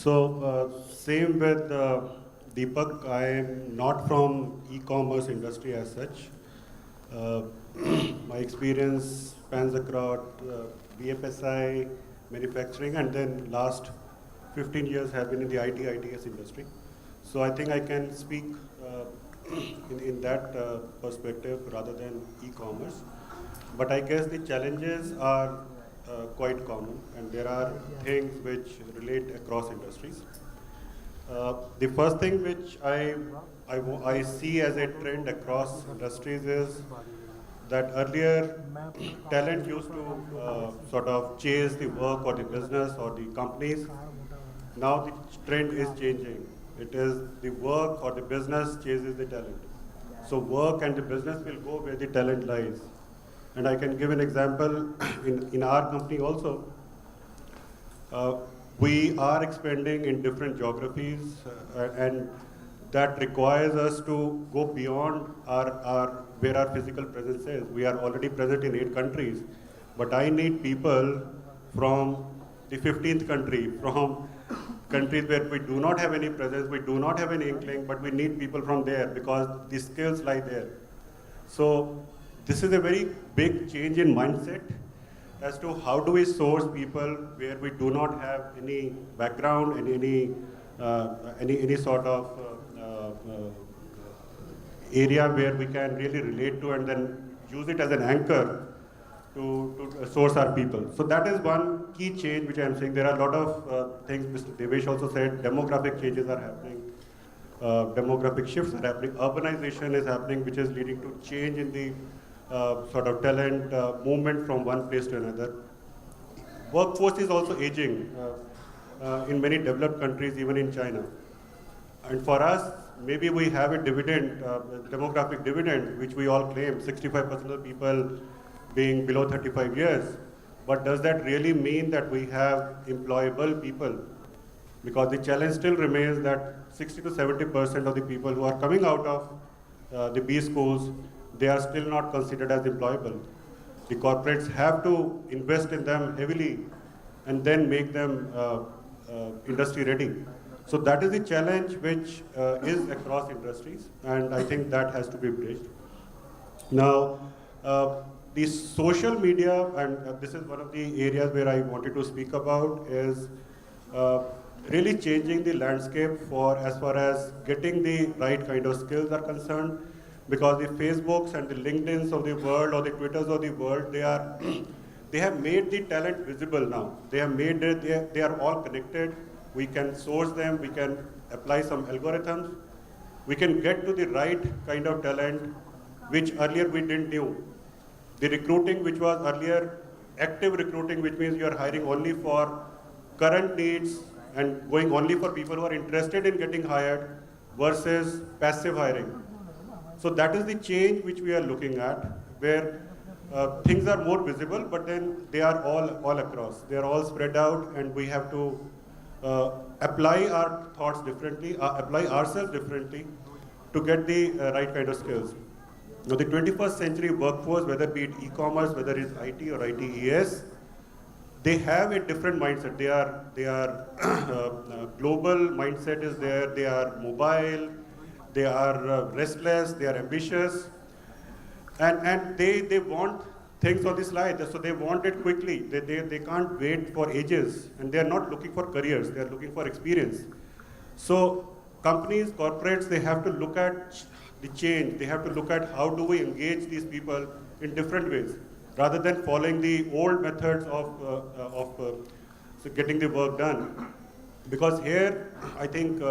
Same with Deepak. I am not from e-commerce industry as such. Uh, my experience spans across BFSI, manufacturing, and then last 15 years have been in the ITS industry. So I think I can speak in that perspective rather than e-commerce. But I guess the challenges are quite common, and there are things which relate across industries. The first thing which I see as a trend across industries is that earlier talent used to sort of chase the work or the business or the companies. Now the trend is changing. It is the work or the business chases the talent. So work and the business will go where the talent lies. And I can give an example in our company also. Uh, we are expanding in different geographies and that requires us to go beyond where our physical presence is. We are already present in 8 countries, but I need people from the 15th country, from countries where we do not have any presence, we do not have any inkling, but we need people from there because the skills lie there. So this is a very big change in mindset as to how do we source people where we do not have any background and any sort of area where we can really relate to and then use it as an anchor to source our people. So that is one key change which I am saying. There are a lot of things Mr. Devesh also said, demographic changes are happening, demographic shifts are happening, urbanization is happening which is leading to change in the sort of talent movement from one place to another. Workforce is also aging in many developed countries, even in China. And for us, maybe we have a dividend, demographic dividend, which we all claim, 65% of people being below 35 years. But does that really mean that we have employable people? Because the challenge still remains that 60 to 70% of the people who are coming out of the B schools, they are still not considered as employable. The corporates have to invest in them heavily and then make them industry ready. So that is the challenge which is across industries, and I think that has to be bridged. Now, the social media, and this is one of the areas where I wanted to speak about, is really changing the landscape for as far as getting the right kind of skills are concerned, because the Facebooks and the LinkedIns of the world or the Twitters of the world, they have made the talent visible now. They have made it, they are all connected. We can source them, we can apply some algorithms, we can get to the right kind of talent, which earlier we didn't know. The recruiting, which was earlier active recruiting, which means you are hiring only for current needs and going only for people who are interested in getting hired, versus passive hiring. So that is the change which we are looking at, where things are more visible, but then they are all across. They are all spread out, and we have to apply our thoughts differently, apply ourselves differently to get the right kind of skills. Now, the 21st century workforce, whether be it e-commerce, whether it's IT or ITES, they have a different mindset. They are global mindset is there. They are mobile. They are restless. They are ambitious, and they want things on the slide. So they want it quickly. They can't wait for ages, and they are not looking for careers. They are looking for experience. So companies, corporates, they have to look at the change. They have to look at how do we engage these people in different ways, rather than following the old methods of getting the work done. Because here, I think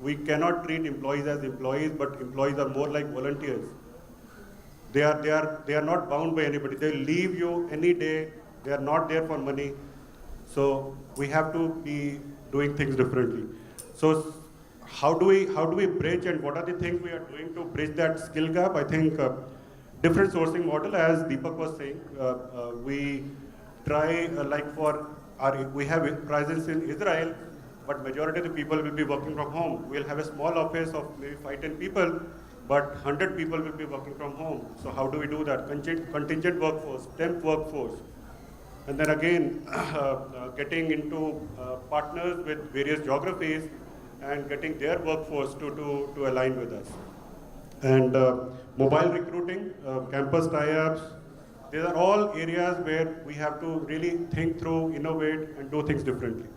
we cannot treat employees as employees, but employees are more like volunteers. They are not bound by anybody. They leave you any day. They are not there for money. So we have to be doing things differently. So how do we bridge, and what are the things we are doing to bridge that skill gap? I think different sourcing model, as Deepak was saying. We try we have presence in Israel, but majority of the people will be working from home. We'll have a small office of maybe 5-10 people, but 100 people will be working from home. So how do we do that? Contingent workforce, temp workforce. And then again, getting into partners with various geographies and getting their workforce to align with us. And mobile recruiting, campus tie-ups, these are all areas where we have to really think through, innovate, and do things differently.